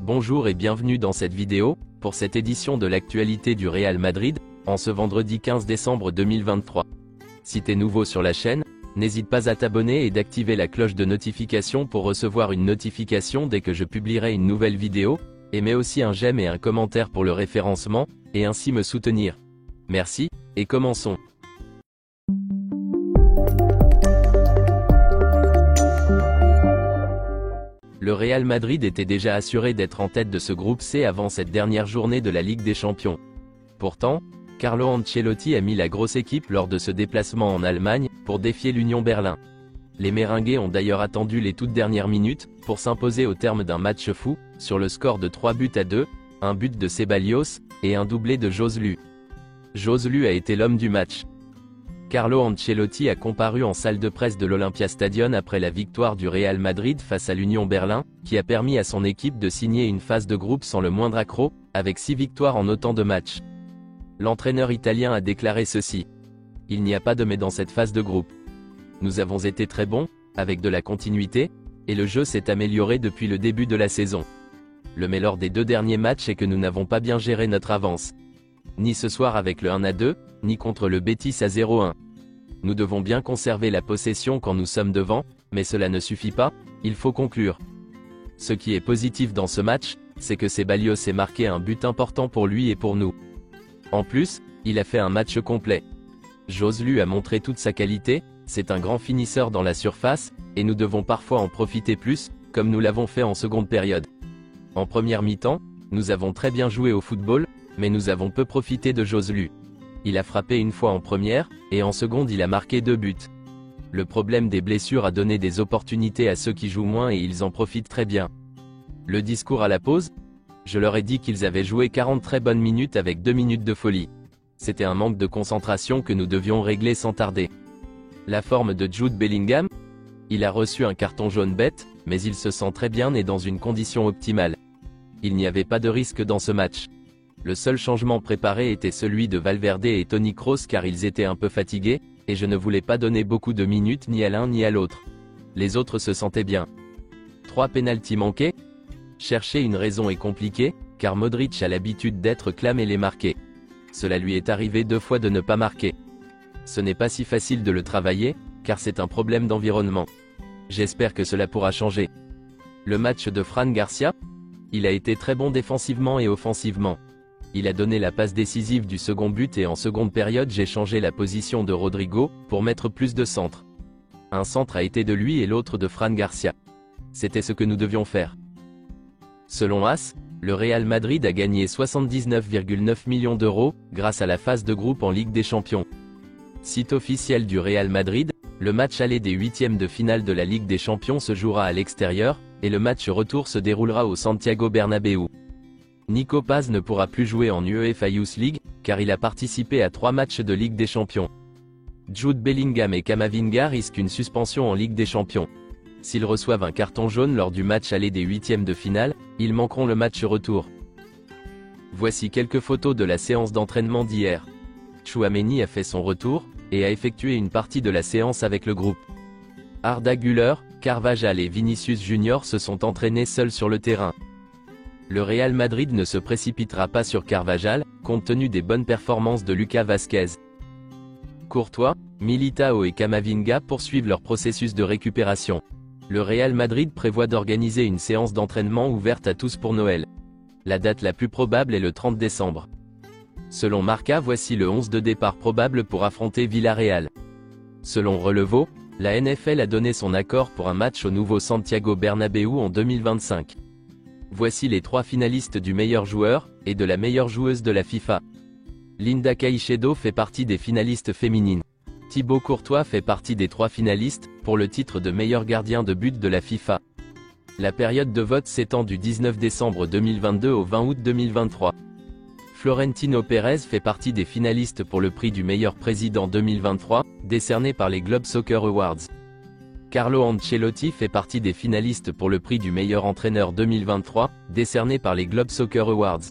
Bonjour et bienvenue dans cette vidéo, pour cette édition de l'actualité du Real Madrid, en ce vendredi 15 décembre 2023. Si t'es nouveau sur la chaîne, n'hésite pas à t'abonner et d'activer la cloche de notification pour recevoir une notification dès que je publierai une nouvelle vidéo, et mets aussi un j'aime et un commentaire pour le référencement, et ainsi me soutenir. Merci, et commençons. Le Real Madrid était déjà assuré d'être en tête de ce groupe C avant cette dernière journée de la Ligue des Champions. Pourtant, Carlo Ancelotti a mis la grosse équipe lors de ce déplacement en Allemagne, pour défier l'Union Berlin. Les Merengues ont d'ailleurs attendu les toutes dernières minutes, pour s'imposer au terme d'un match fou, sur le score de 3-2, un but de Ceballos, et un doublé de Joselu. Joselu a été l'homme du match. Carlo Ancelotti a comparu en salle de presse de l'Olympia Stadion après la victoire du Real Madrid face à l'Union Berlin, qui a permis à son équipe de signer une phase de groupe sans le moindre accroc, avec 6 victoires en autant de matchs. L'entraîneur italien a déclaré ceci. Il n'y a pas de mais dans cette phase de groupe. Nous avons été très bons, avec de la continuité, et le jeu s'est amélioré depuis le début de la saison. Le mais lors des 2 derniers matchs est que nous n'avons pas bien géré notre avance. Ni ce soir avec le 1-2, ni contre le Betis à 0-1. Nous devons bien conserver la possession quand nous sommes devant, mais cela ne suffit pas, il faut conclure. Ce qui est positif dans ce match, c'est que Ceballos a marqué un but important pour lui et pour nous. En plus, il a fait un match complet. Joselu a montré toute sa qualité, c'est un grand finisseur dans la surface, et nous devons parfois en profiter plus, comme nous l'avons fait en seconde période. En première mi-temps, nous avons très bien joué au football, mais nous avons peu profité de Joselu. Il a frappé une fois en première, et en seconde il a marqué 2 buts. Le problème des blessures a donné des opportunités à ceux qui jouent moins et ils en profitent très bien. Le discours à la pause ? Je leur ai dit qu'ils avaient joué 40 très bonnes minutes avec 2 minutes de folie. C'était un manque de concentration que nous devions régler sans tarder. La forme de Jude Bellingham ? Il a reçu un carton jaune bête, mais il se sent très bien et dans une condition optimale. Il n'y avait pas de risque dans ce match. Le seul changement préparé était celui de Valverde et Toni Kroos car ils étaient un peu fatigués, et je ne voulais pas donner beaucoup de minutes ni à l'un ni à l'autre. Les autres se sentaient bien. 3 pénaltys manqués ? Chercher une raison est compliqué, car Modric a l'habitude d'être clamé les marqués. Cela lui est arrivé 2 fois de ne pas marquer. Ce n'est pas si facile de le travailler, car c'est un problème d'environnement. J'espère que cela pourra changer. Le match de Fran Garcia ? Il a été très bon défensivement et offensivement. Il a donné la passe décisive du second but et en seconde période j'ai changé la position de Rodrigo, pour mettre plus de centres. Un centre a été de lui et l'autre de Fran Garcia. C'était ce que nous devions faire. Selon AS, le Real Madrid a gagné 79,9 millions d'euros, grâce à la phase de groupe en Ligue des Champions. Site officiel du Real Madrid, le match aller des 8e de finale de la Ligue des Champions se jouera à l'extérieur, et le match retour se déroulera au Santiago Bernabéu. Nico Paz ne pourra plus jouer en UEFA Youth League, car il a participé à 3 matchs de Ligue des Champions. Jude Bellingham et Camavinga risquent une suspension en Ligue des Champions. S'ils reçoivent un carton jaune lors du match aller des 8e de finale, ils manqueront le match retour. Voici quelques photos de la séance d'entraînement d'hier. Tchouaméni a fait son retour, et a effectué une partie de la séance avec le groupe. Arda Güler, Carvajal et Vinicius Junior se sont entraînés seuls sur le terrain. Le Real Madrid ne se précipitera pas sur Carvajal, compte tenu des bonnes performances de Lucas Vázquez. Courtois, Militao et Camavinga poursuivent leur processus de récupération. Le Real Madrid prévoit d'organiser une séance d'entraînement ouverte à tous pour Noël. La date la plus probable est le 30 décembre. Selon Marca, voici le 11 de départ probable pour affronter Villarreal. Selon Relevo, la NFL a donné son accord pour un match au nouveau Santiago Bernabéu en 2025. Voici les 3 finalistes du meilleur joueur, et de la meilleure joueuse de la FIFA. Linda Caicedo fait partie des finalistes féminines. Thibaut Courtois fait partie des 3 finalistes, pour le titre de meilleur gardien de but de la FIFA. La période de vote s'étend du 19 décembre 2022 au 20 août 2023. Florentino Pérez fait partie des finalistes pour le prix du meilleur président 2023, décerné par les Globe Soccer Awards. Carlo Ancelotti fait partie des finalistes pour le prix du meilleur entraîneur 2023, décerné par les Globe Soccer Awards.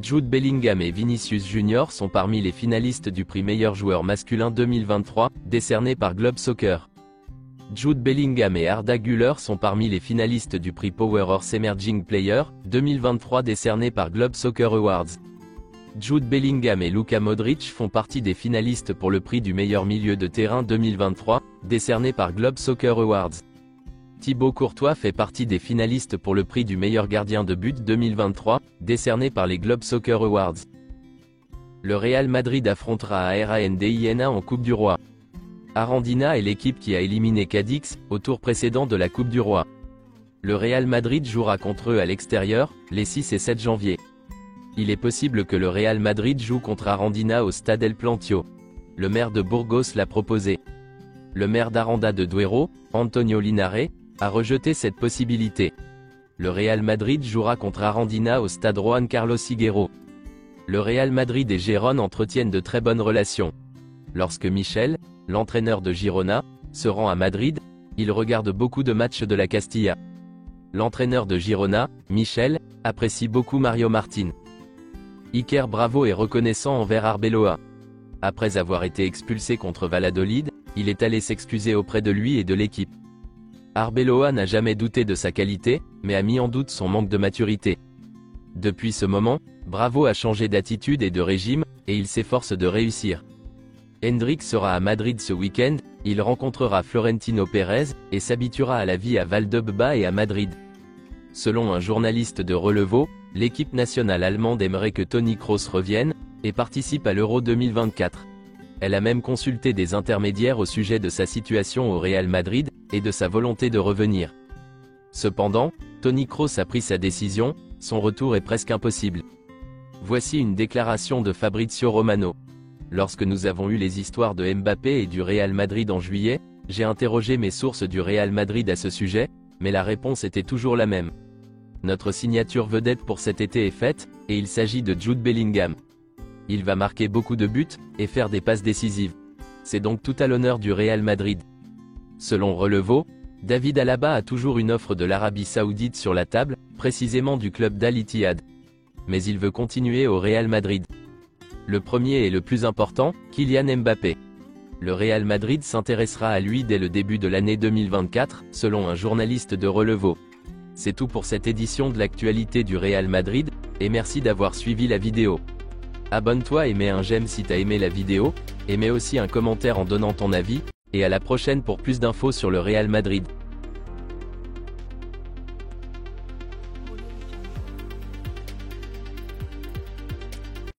Jude Bellingham et Vinicius Junior sont parmi les finalistes du prix meilleur joueur masculin 2023, décerné par Globe Soccer. Jude Bellingham et Arda Güler sont parmi les finalistes du prix Power Horse Emerging Player 2023 décerné par Globe Soccer Awards. Jude Bellingham et Luka Modric font partie des finalistes pour le prix du meilleur milieu de terrain 2023, décerné par Globe Soccer Awards. Thibaut Courtois fait partie des finalistes pour le prix du meilleur gardien de but 2023, décerné par les Globe Soccer Awards. Le Real Madrid affrontera Arandina en Coupe du Roi. Arandina est l'équipe qui a éliminé Cadix, au tour précédent de la Coupe du Roi. Le Real Madrid jouera contre eux à l'extérieur, les 6 et 7 janvier. Il est possible que le Real Madrid joue contre Arandina au Stade El Plantio. Le maire de Burgos l'a proposé. Le maire d'Aranda de Duero, Antonio Linares, a rejeté cette possibilité. Le Real Madrid jouera contre Arandina au Stade Juan Carlos Higuero. Le Real Madrid et Gérone entretiennent de très bonnes relations. Lorsque Michel, l'entraîneur de Girona, se rend à Madrid, il regarde beaucoup de matchs de la Castilla. L'entraîneur de Girona, Michel, apprécie beaucoup Mario Martin. Iker Bravo est reconnaissant envers Arbeloa. Après avoir été expulsé contre Valladolid, il est allé s'excuser auprès de lui et de l'équipe. Arbeloa n'a jamais douté de sa qualité, mais a mis en doute son manque de maturité. Depuis ce moment, Bravo a changé d'attitude et de régime, et il s'efforce de réussir. Hendrik sera à Madrid ce week-end, il rencontrera Florentino Pérez, et s'habituera à la vie à Valdebebas et à Madrid. Selon un journaliste de Relevo, l'équipe nationale allemande aimerait que Toni Kroos revienne, et participe à l'Euro 2024. Elle a même consulté des intermédiaires au sujet de sa situation au Real Madrid, et de sa volonté de revenir. Cependant, Toni Kroos a pris sa décision, son retour est presque impossible. Voici une déclaration de Fabrizio Romano. Lorsque nous avons eu les histoires de Mbappé et du Real Madrid en juillet, j'ai interrogé mes sources du Real Madrid à ce sujet, mais la réponse était toujours la même. Notre signature vedette pour cet été est faite, et il s'agit de Jude Bellingham. Il va marquer beaucoup de buts, et faire des passes décisives. C'est donc tout à l'honneur du Real Madrid. Selon Relevo, David Alaba a toujours une offre de l'Arabie Saoudite sur la table, précisément du club d'Al Ittihad. Mais il veut continuer au Real Madrid. Le premier et le plus important, Kylian Mbappé. Le Real Madrid s'intéressera à lui dès le début de l'année 2024, selon un journaliste de Relevo. C'est tout pour cette édition de l'actualité du Real Madrid, et merci d'avoir suivi la vidéo. Abonne-toi et mets un j'aime si t'as aimé la vidéo, et mets aussi un commentaire en donnant ton avis, et à la prochaine pour plus d'infos sur le Real Madrid.